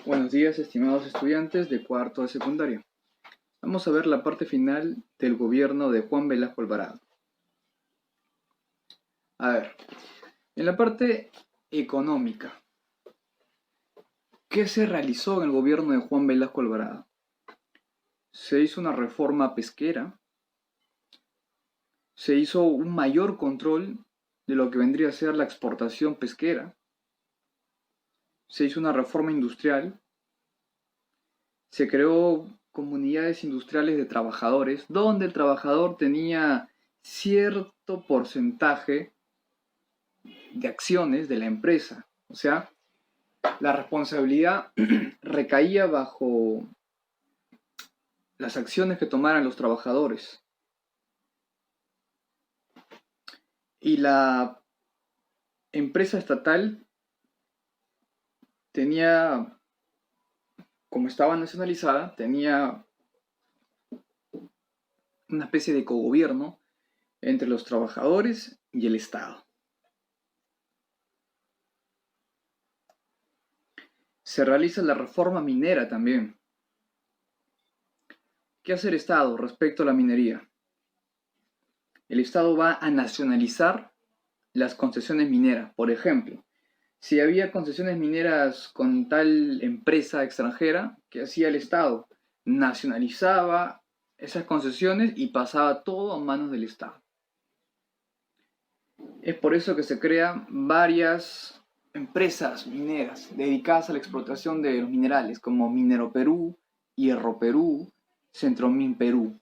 Buenos días, estimados estudiantes de cuarto de secundaria. Vamos a ver la parte final del gobierno de Juan Velasco Alvarado. A ver, en la parte económica, ¿qué se realizó en el gobierno de Juan Velasco Alvarado? Se hizo una reforma pesquera, se hizo un mayor control de lo que vendría a ser la exportación pesquera, se hizo una reforma industrial, se creó comunidades industriales de trabajadores, donde el trabajador tenía cierto porcentaje de acciones de la empresa. O sea, la responsabilidad recaía bajo las acciones que tomaran los trabajadores. Y la empresa estatal tenía, como estaba nacionalizada, tenía una especie de cogobierno entre los trabajadores y el Estado. Se realiza la reforma minera también. ¿Qué hace el Estado respecto a la minería? El Estado va a nacionalizar las concesiones mineras. Por ejemplo, si había concesiones mineras con tal empresa extranjera, ¿qué hacía el Estado? Nacionalizaba esas concesiones y pasaba todo a manos del Estado. Es por eso que se crean varias empresas mineras dedicadas a la explotación de los minerales, como Minero Perú, Hierro Perú, Centromin Perú.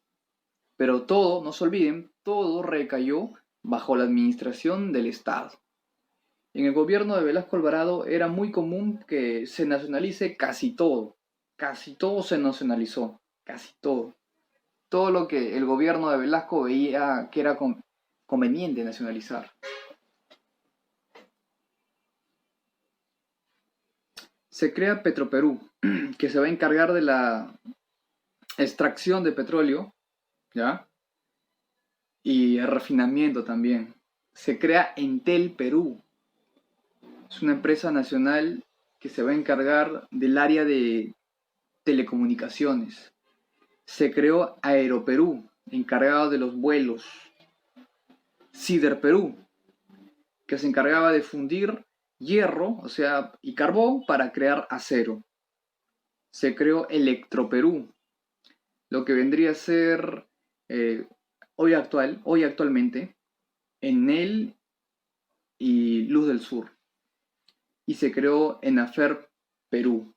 Pero todo, no se olviden, todo recayó bajo la administración del Estado. En el gobierno de Velasco Alvarado era muy común que se nacionalice casi todo. Casi todo se nacionalizó, casi todo. Todo lo que el gobierno de Velasco veía que era conveniente nacionalizar. Se crea Petroperú, que se va a encargar de la extracción de petróleo, ¿ya? Y el refinamiento también. Se crea Entel Perú. Es una empresa nacional que se va a encargar del área de telecomunicaciones. Se creó Aeroperú, encargado de los vuelos. Siderperú, que se encargaba de fundir hierro, o sea, y carbón para crear acero. Se creó Electroperú, lo que vendría a ser hoy actualmente, Enel y Luz del Sur. Y se creó Enafer Perú.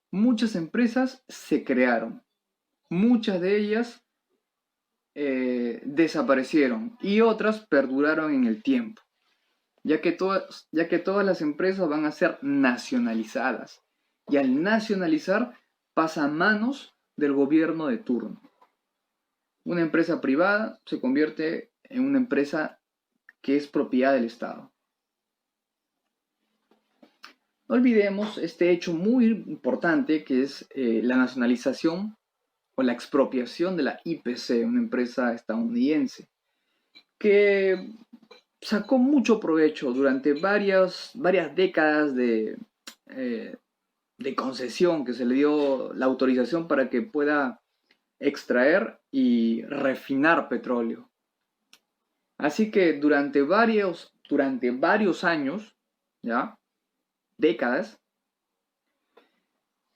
Muchas empresas se crearon, muchas de ellas desaparecieron y otras perduraron en el tiempo, ya que todas las empresas van a ser nacionalizadas y al nacionalizar pasa a manos del gobierno de turno. Una empresa privada se convierte en una empresa que es propiedad del Estado. No olvidemos este hecho muy importante que es la nacionalización o la expropiación de la IPC, una empresa estadounidense, que sacó mucho provecho durante varias décadas de concesión que se le dio la autorización para que pueda extraer y refinar petróleo. Así que durante varios años, ¿ya? Décadas,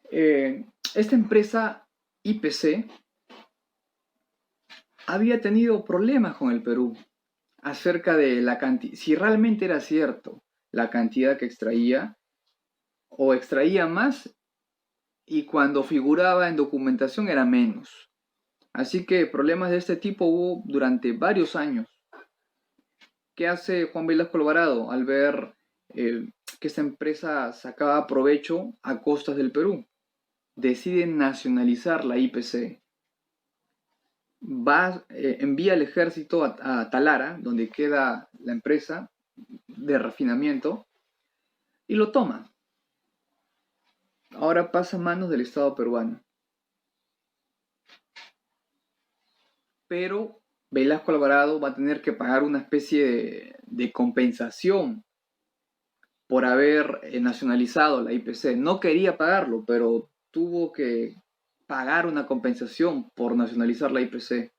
esta empresa IPC había tenido problemas con el Perú acerca de la cantidad, si realmente era cierto la cantidad que extraía o extraía más y cuando figuraba en documentación era menos. Así que problemas de este tipo hubo durante varios años. ¿Qué hace Juan Velasco Alvarado al ver que esta empresa sacaba provecho a costas del Perú? Decide nacionalizar la IPC. Envía el ejército a Talara, donde queda la empresa de refinamiento, y lo toma. Ahora pasa a manos del Estado peruano. Pero Velasco Alvarado va a tener que pagar una especie de compensación por haber nacionalizado la IPC. No quería pagarlo, pero tuvo que pagar una compensación por nacionalizar la IPC.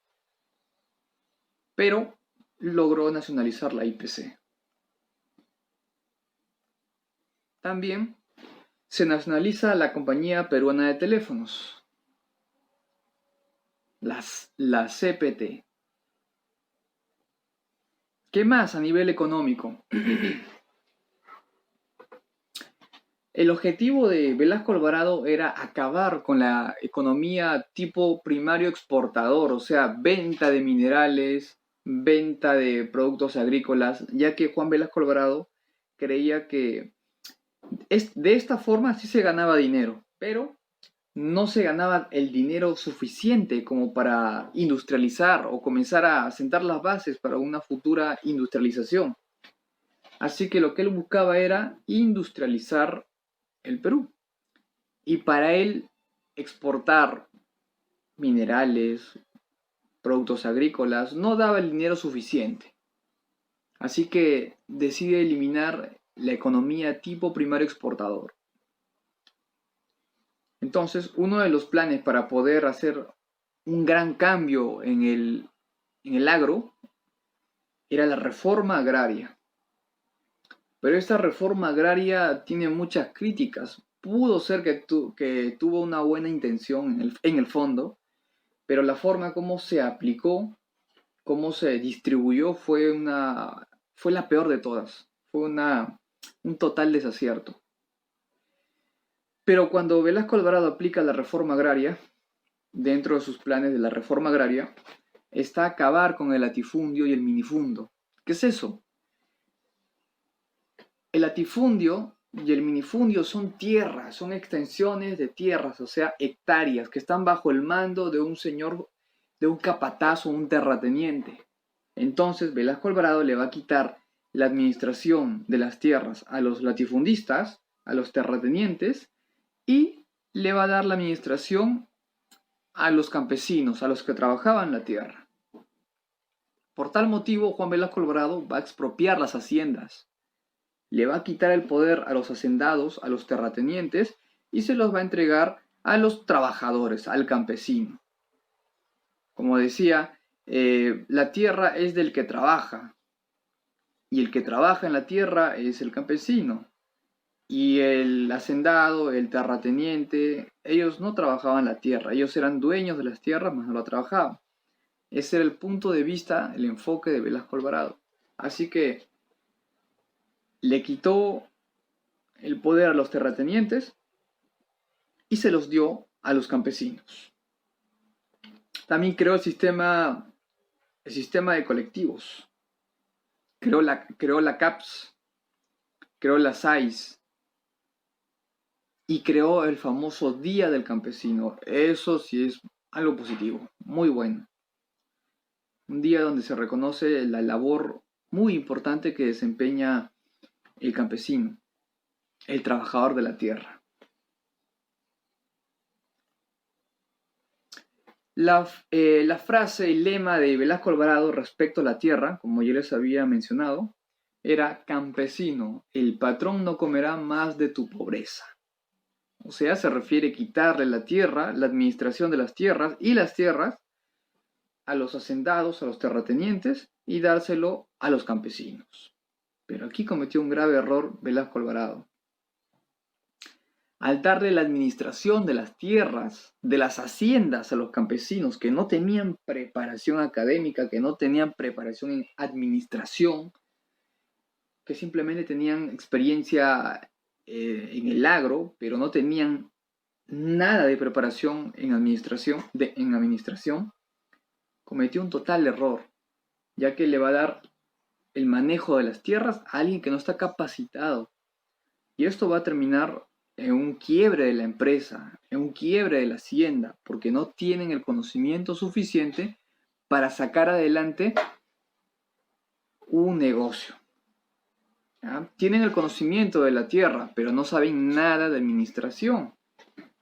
Pero logró nacionalizar la IPC. También se nacionaliza la Compañía Peruana de Teléfonos, la CPT. ¿Qué más a nivel económico? El objetivo de Velasco Alvarado era acabar con la economía tipo primario exportador, o sea, venta de minerales, venta de productos agrícolas, ya que Juan Velasco Alvarado creía que de esta forma sí se ganaba dinero, pero no se ganaba el dinero suficiente como para industrializar o comenzar a sentar las bases para una futura industrialización. Así que lo que él buscaba era industrializar el Perú. Y para él exportar minerales, productos agrícolas, no daba el dinero suficiente. Así que decide eliminar la economía tipo primario exportador. Entonces, uno de los planes para poder hacer un gran cambio en el agro era la reforma agraria. Pero esta reforma agraria tiene muchas críticas. Pudo ser que tuvo una buena intención en el fondo, pero la forma como se aplicó, cómo se distribuyó, fue la peor de todas. Fue un total desacierto. Pero cuando Velasco Alvarado aplica la reforma agraria, dentro de sus planes de la reforma agraria, está acabar con el latifundio y el minifundio. ¿Qué es eso? El latifundio y el minifundio son tierras, son extensiones de tierras, o sea, hectáreas, que están bajo el mando de un señor, de un capataz o un terrateniente. Entonces, Velasco Alvarado le va a quitar la administración de las tierras a los latifundistas, a los terratenientes, y le va a dar la administración a los campesinos, a los que trabajaban la tierra. Por tal motivo, Juan Velasco Alvarado va a expropiar las haciendas, le va a quitar el poder a los hacendados, a los terratenientes, y se los va a entregar a los trabajadores, al campesino. Como decía, la tierra es del que trabaja, y el que trabaja en la tierra es el campesino. Y el hacendado, el terrateniente, ellos no trabajaban la tierra, ellos eran dueños de las tierras, mas no la trabajaban. Ese era el punto de vista, el enfoque de Velasco Alvarado. Así que le quitó el poder a los terratenientes y se los dio a los campesinos. También creó el sistema de colectivos. Creó la CAPS, creó la SAIS y creó el famoso Día del Campesino. Eso sí es algo positivo, muy bueno. Un día donde se reconoce la labor muy importante que desempeña el campesino, el trabajador de la tierra. La frase, el lema de Velasco Alvarado respecto a la tierra, como yo les había mencionado, era: campesino, el patrón no comerá más de tu pobreza. O sea, se refiere a quitarle la tierra, la administración de las tierras y las tierras a los hacendados, a los terratenientes, y dárselo a los campesinos. Pero aquí cometió un grave error Velasco Alvarado. Al darle la administración de las tierras, de las haciendas a los campesinos que no tenían preparación académica, que no tenían preparación en administración, que simplemente tenían experiencia en el agro, pero no tenían nada de preparación en administración, cometió un total error, ya que le va a dar el manejo de las tierras a alguien que no está capacitado. Y esto va a terminar en un quiebre de la empresa, en un quiebre de la hacienda, porque no tienen el conocimiento suficiente para sacar adelante un negocio. ¿Ya? Tienen el conocimiento de la tierra, pero no saben nada de administración.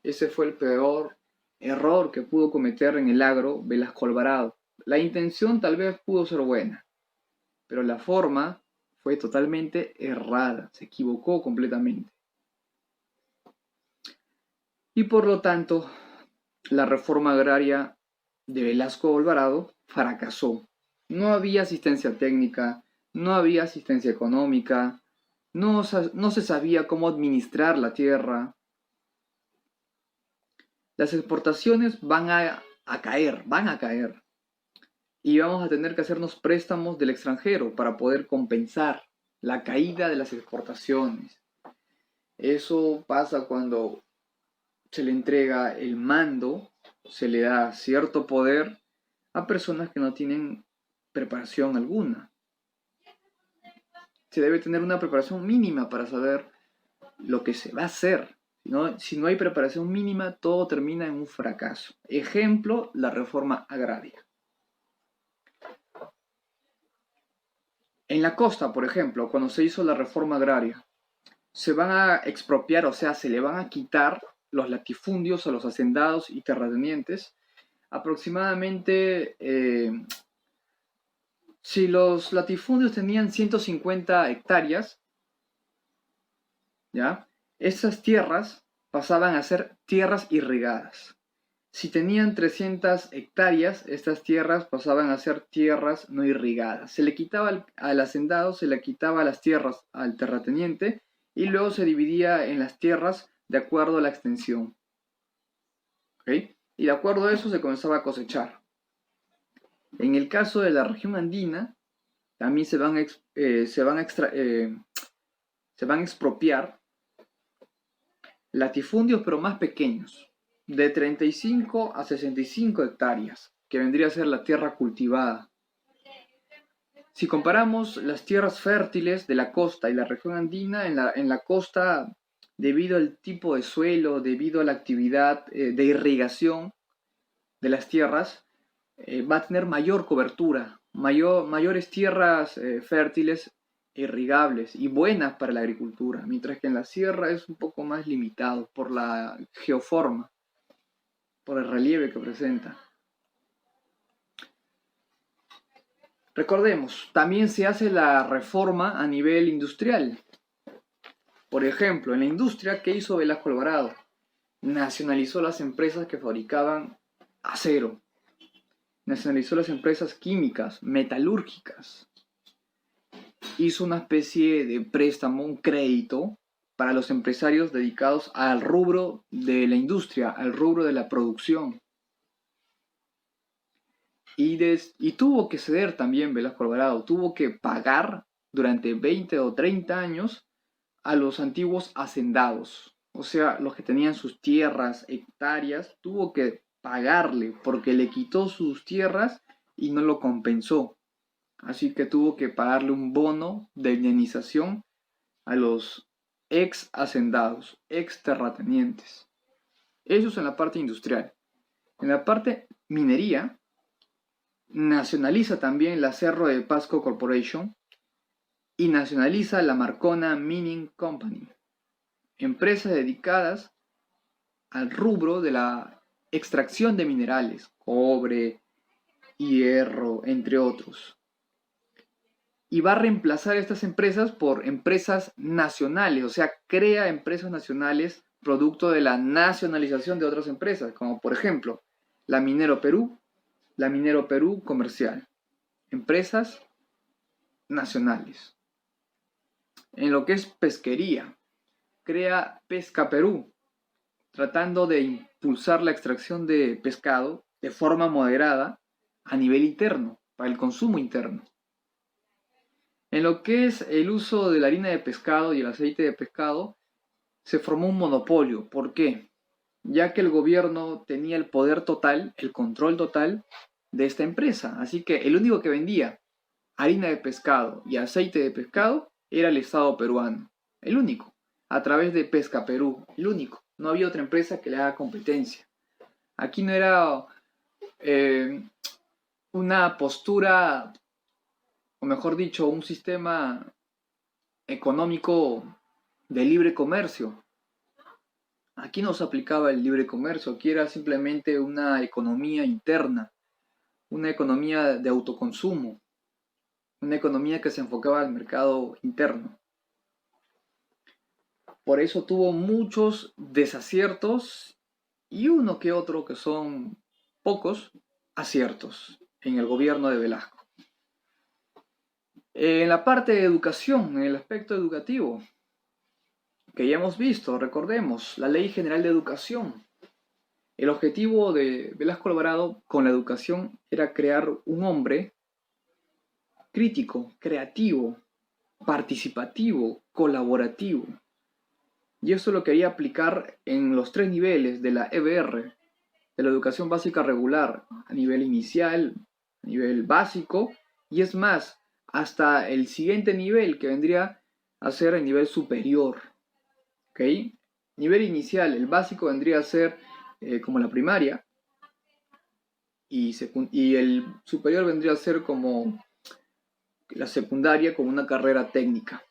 Ese fue el peor error que pudo cometer en el agro Velasco Alvarado. La intención tal vez pudo ser buena, pero la forma fue totalmente errada, se equivocó completamente. Y por lo tanto, la reforma agraria de Velasco Alvarado fracasó. No había asistencia técnica, no había asistencia económica, no se sabía cómo administrar la tierra. Las exportaciones van a caer. Y vamos a tener que hacernos préstamos del extranjero para poder compensar la caída de las exportaciones. Eso pasa cuando se le entrega el mando, se le da cierto poder a personas que no tienen preparación alguna. Se debe tener una preparación mínima para saber lo que se va a hacer. Si no hay preparación mínima, todo termina en un fracaso. Ejemplo, la reforma agraria. En la costa, por ejemplo, cuando se hizo la reforma agraria, se van a expropiar, o sea, se le van a quitar los latifundios a los hacendados y terratenientes. Aproximadamente, si los latifundios tenían 150 hectáreas, ¿ya? Esas tierras pasaban a ser tierras irrigadas. Si tenían 300 hectáreas, estas tierras pasaban a ser tierras no irrigadas. Se le quitaba al hacendado, se le quitaba las tierras al terrateniente y luego se dividía en las tierras de acuerdo a la extensión. ¿Okay? Y de acuerdo a eso se comenzaba a cosechar. En el caso de la región andina, también se van a expropiar latifundios, pero más pequeños, de 35 a 65 hectáreas, que vendría a ser la tierra cultivada. Si comparamos las tierras fértiles de la costa y la región andina, en la costa, debido al tipo de suelo, debido a la actividad de irrigación de las tierras, va a tener mayor cobertura, mayores tierras fértiles, irrigables y buenas para la agricultura, mientras que en la sierra es un poco más limitado por la geoforma, por el relieve que presenta. Recordemos, también se hace la reforma a nivel industrial. Por ejemplo, en la industria, ¿qué hizo Velasco Alvarado? Nacionalizó las empresas que fabricaban acero. Nacionalizó las empresas químicas, metalúrgicas. Hizo una especie de préstamo, un crédito para los empresarios dedicados al rubro de la industria, al rubro de la producción. Y tuvo que ceder también Velasco Alvarado, tuvo que pagar durante 20 o 30 años a los antiguos hacendados, o sea, los que tenían sus tierras, hectáreas, tuvo que pagarle porque le quitó sus tierras y no lo compensó. Así que tuvo que pagarle un bono de indemnización a los ex hacendados, ex terratenientes. Eso es en la parte industrial. En la parte minería, nacionaliza también la Cerro de Pasco Corporation y nacionaliza la Marcona Mining Company, empresas dedicadas al rubro de la extracción de minerales, cobre, hierro, entre otros. Y va a reemplazar estas empresas por empresas nacionales, o sea, crea empresas nacionales producto de la nacionalización de otras empresas, como por ejemplo la Minero Perú Comercial, empresas nacionales. En lo que es pesquería, crea Pesca Perú, tratando de impulsar la extracción de pescado de forma moderada a nivel interno, para el consumo interno. En lo que es el uso de la harina de pescado y el aceite de pescado, se formó un monopolio. ¿Por qué? Ya que el gobierno tenía el poder total, el control total de esta empresa. Así que el único que vendía harina de pescado y aceite de pescado era el Estado peruano. El único. A través de Pesca Perú. El único. No había otra empresa que le haga competencia. Aquí no era una postura, o mejor dicho, un sistema económico de libre comercio. Aquí no se aplicaba el libre comercio, aquí era simplemente una economía interna, una economía de autoconsumo. una economía que se enfocaba al mercado interno. Por eso tuvo muchos desaciertos y uno que otro, que son pocos, aciertos en el gobierno de Velasco. En la parte de educación, en el aspecto educativo, que ya hemos visto, recordemos, la Ley General de Educación. El objetivo de Velasco Alvarado con la educación era crear un hombre crítico, creativo, participativo, colaborativo. Y eso lo quería aplicar en los 3 niveles de la EBR, de la educación básica regular, a nivel inicial, a nivel básico, y es más, hasta el siguiente nivel que vendría a ser el nivel superior. ¿Ok? Nivel inicial, el básico vendría a ser como la primaria, y el superior vendría a ser como la secundaria con una carrera técnica.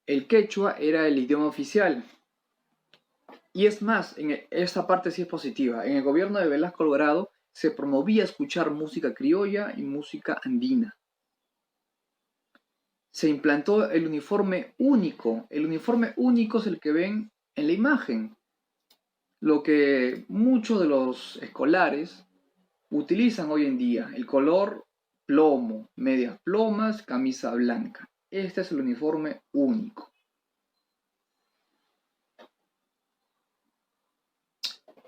El quechua era el idioma oficial. Y es más, esta parte sí es positiva. En el gobierno de Velasco Alvarado se promovía escuchar música criolla y música andina. Se implantó el uniforme único. El uniforme único es el que ven en la imagen. Lo que muchos de los escolares utilizan hoy en día. El color plomo, medias plomas, camisa blanca. Este es el uniforme único.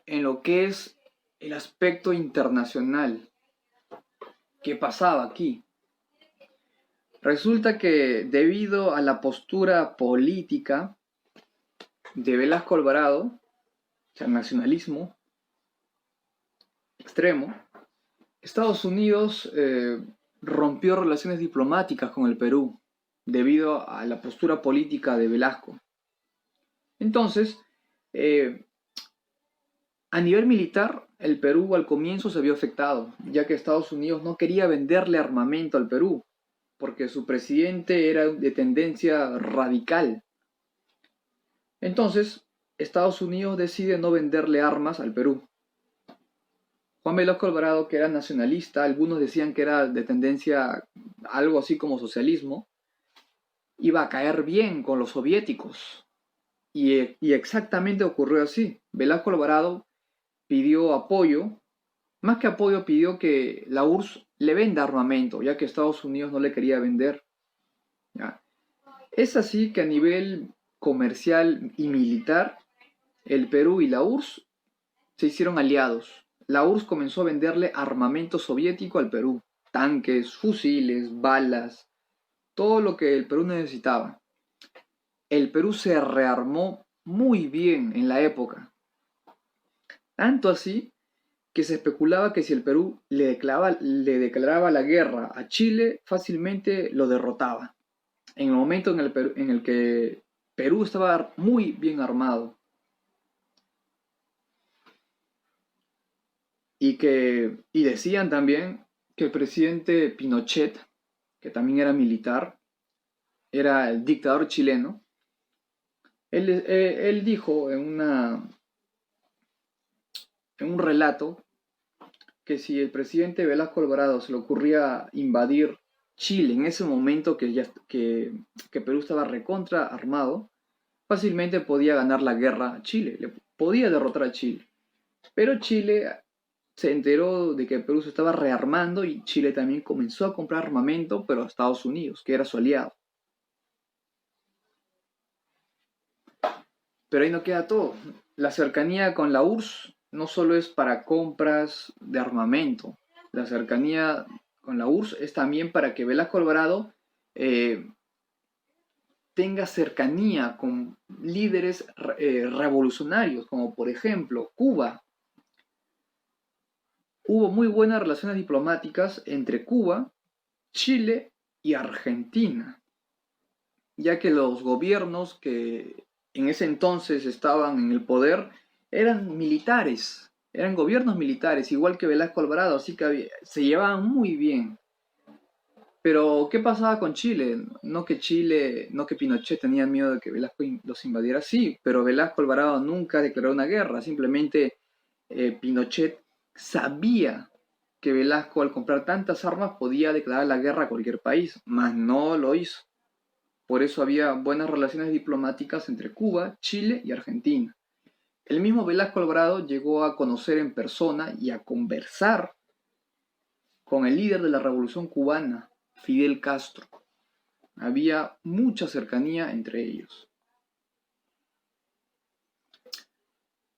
En lo que es el aspecto internacional, ¿qué pasaba aquí? Resulta que debido a la postura política de Velasco Alvarado, o sea, nacionalismo extremo, Estados Unidos rompió relaciones diplomáticas con el Perú debido a la postura política de Velasco. Entonces, a nivel militar, el Perú al comienzo se vio afectado, ya que Estados Unidos no quería venderle armamento al Perú, porque su presidente era de tendencia radical. Entonces, Estados Unidos decide no venderle armas al Perú. Juan Velasco Alvarado, que era nacionalista, algunos decían que era de tendencia algo así como socialismo, iba a caer bien con los soviéticos. Y exactamente ocurrió así. Velasco Alvarado pidió apoyo, más que apoyo, pidió que la URSS le venda armamento, ya que Estados Unidos no le quería vender. ¿Ya? Es así que a nivel comercial y militar, el Perú y la URSS se hicieron aliados. La URSS comenzó a venderle armamento soviético al Perú, tanques, fusiles, balas, todo lo que el Perú necesitaba. El Perú se rearmó muy bien en la época, tanto así que se especulaba que si el Perú le declaraba la guerra a Chile, fácilmente lo derrotaba. En el momento en el que Perú estaba muy bien armado. Y decían también que el presidente Pinochet, que también era militar, era el dictador chileno. Él dijo en un relato que si el presidente Velasco Alvarado se le ocurría invadir Chile en ese momento que Perú estaba recontra armado, fácilmente podía ganar la guerra a Chile, podía derrotar a Chile. Pero Chile se enteró de que Perú se estaba rearmando y Chile también comenzó a comprar armamento, pero a Estados Unidos, que era su aliado. Pero ahí no queda todo. La cercanía con la URSS no solo es para compras de armamento. La cercanía con la URSS es también para que Velasco Alvarado tenga cercanía con líderes revolucionarios, como por ejemplo Cuba. Hubo muy buenas relaciones diplomáticas entre Cuba, Chile y Argentina, ya que los gobiernos que en ese entonces estaban en el poder eran militares, eran gobiernos militares, igual que Velasco Alvarado, así que se llevaban muy bien. Pero, ¿qué pasaba con Chile? No que Pinochet tenía miedo de que Velasco los invadiera, sí, pero Velasco Alvarado nunca declaró una guerra, simplemente Pinochet sabía que Velasco, al comprar tantas armas, podía declarar la guerra a cualquier país, mas no lo hizo. Por eso había buenas relaciones diplomáticas entre Cuba, Chile y Argentina. El mismo Velasco Alvarado llegó a conocer en persona y a conversar con el líder de la Revolución cubana, Fidel Castro. Había mucha cercanía entre ellos.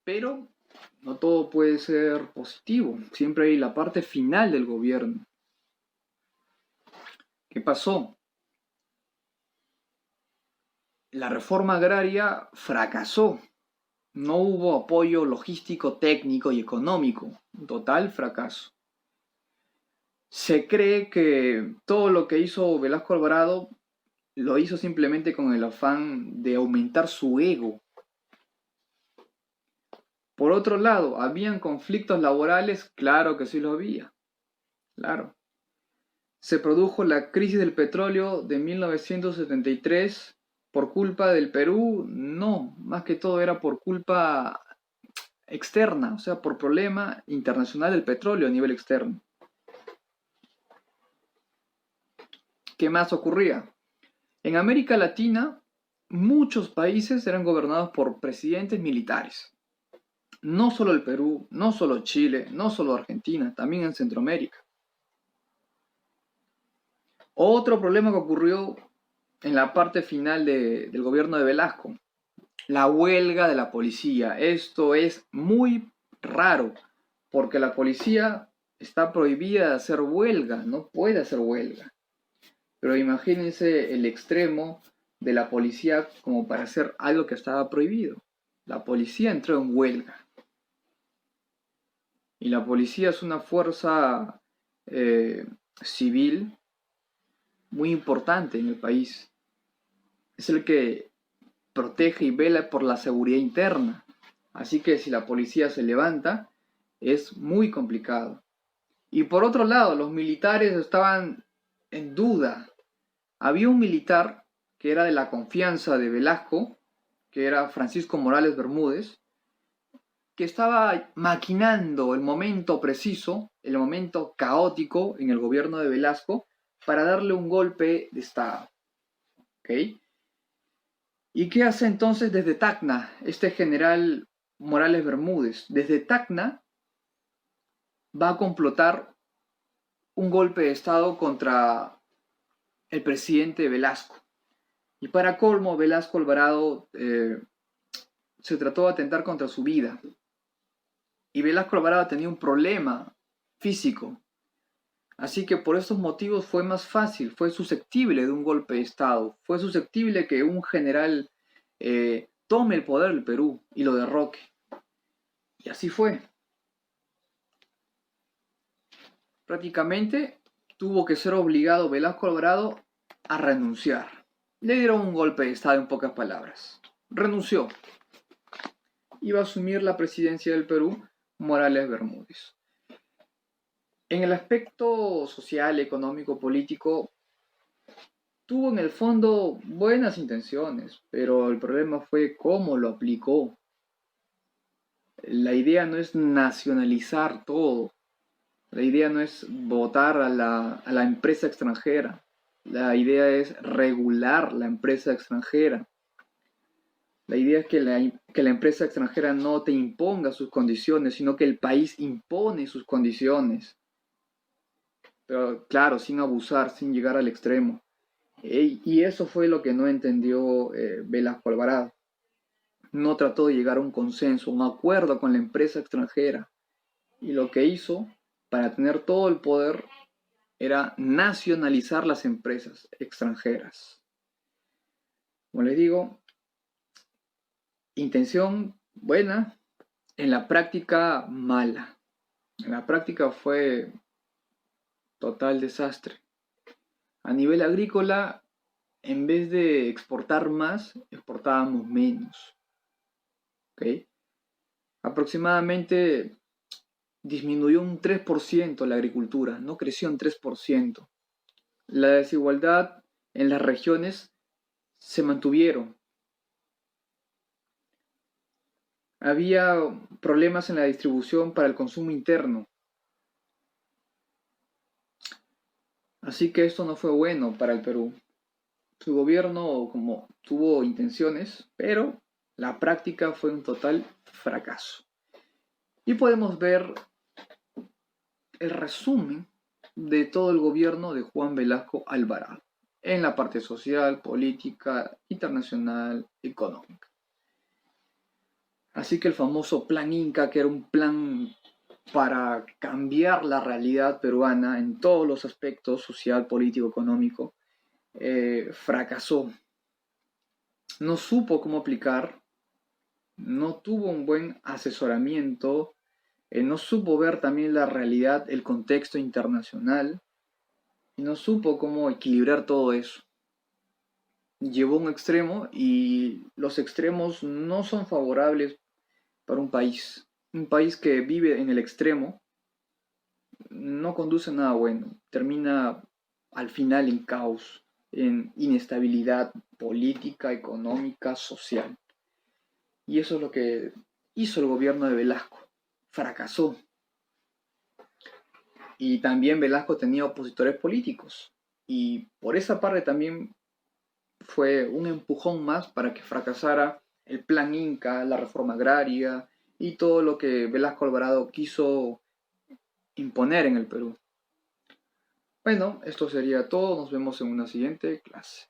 Pero no todo puede ser positivo. Siempre hay la parte final del gobierno. ¿Qué pasó? La reforma agraria fracasó. No hubo apoyo logístico, técnico y económico. Un total fracaso. Se cree que todo lo que hizo Velasco Alvarado lo hizo simplemente con el afán de aumentar su ego. Por otro lado, ¿habían conflictos laborales? Claro que sí lo había. Claro. Se produjo la crisis del petróleo de 1973 por culpa del Perú. No, más que todo era por culpa externa, o sea, por problema internacional del petróleo a nivel externo. ¿Qué más ocurría? En América Latina, muchos países eran gobernados por presidentes militares. No solo el Perú, no solo Chile, no solo Argentina, también en Centroamérica. Otro problema que ocurrió en la parte final del gobierno de Velasco, la huelga de la policía. Esto es muy raro, porque la policía está prohibida de hacer huelga, no puede hacer huelga. Pero imagínense el extremo de la policía como para hacer algo que estaba prohibido. La policía entró en huelga. Y la policía es una fuerza civil muy importante en el país. Es el que protege y vela por la seguridad interna. Así que si la policía se levanta, es muy complicado. Y por otro lado, los militares estaban en duda. Había un militar que era de la confianza de Velasco, que era Francisco Morales Bermúdez, que estaba maquinando el momento preciso, el momento caótico en el gobierno de Velasco para darle un golpe de Estado. ¿Okay? ¿Y qué hace entonces desde Tacna este general Morales Bermúdez? Desde Tacna va a complotar un golpe de Estado contra el presidente Velasco. Y para colmo, Velasco Alvarado se trató de atentar contra su vida. Y Velasco Alvarado tenía un problema físico. Así que por estos motivos fue más fácil, fue susceptible de un golpe de Estado, fue susceptible que un general tome el poder del Perú y lo derroque. Y así fue. Prácticamente tuvo que ser obligado Velasco Alvarado a renunciar. Le dieron un golpe de Estado en pocas palabras. Renunció. Iba a asumir la presidencia del Perú Morales Bermúdez. En el aspecto social, económico, político, tuvo en el fondo buenas intenciones, pero el problema fue cómo lo aplicó. La idea no es nacionalizar todo, la idea no es votar a la empresa extranjera, la idea es regular la empresa extranjera. La idea es que la empresa extranjera no te imponga sus condiciones, sino que el país impone sus condiciones. Pero claro, sin abusar, sin llegar al extremo. Y eso fue lo que no entendió Velasco Alvarado. No trató de llegar a un consenso, un acuerdo con la empresa extranjera. Y lo que hizo para tener todo el poder era nacionalizar las empresas extranjeras. Como les digo, intención buena, en la práctica mala. En la práctica fue total desastre. A nivel agrícola, en vez de exportar más, exportábamos menos. ¿Okay? Aproximadamente disminuyó un 3% la agricultura, no creció un 3%. La desigualdad en las regiones se mantuvieron. Había problemas en la distribución para el consumo interno. Así que esto no fue bueno para el Perú. Su gobierno como tuvo intenciones, pero la práctica fue un total fracaso. Y podemos ver el resumen de todo el gobierno de Juan Velasco Alvarado en la parte social, política, internacional, económica. Así que el famoso Plan Inca, que era un plan para cambiar la realidad peruana en todos los aspectos, social, político, económico, fracasó. No supo cómo aplicar, no tuvo un buen asesoramiento, no supo ver también la realidad, el contexto internacional, y no supo cómo equilibrar todo eso. Llevó un extremo y los extremos no son favorables para un país. Un país que vive en el extremo no conduce a nada bueno. Termina al final en caos, en inestabilidad política, económica, social. Y eso es lo que hizo el gobierno de Velasco. Fracasó. Y también Velasco tenía opositores políticos. Y por esa parte también fue un empujón más para que fracasara el plan Inca, la reforma agraria y todo lo que Velasco Alvarado quiso imponer en el Perú. Bueno, esto sería todo. Nos vemos en una siguiente clase.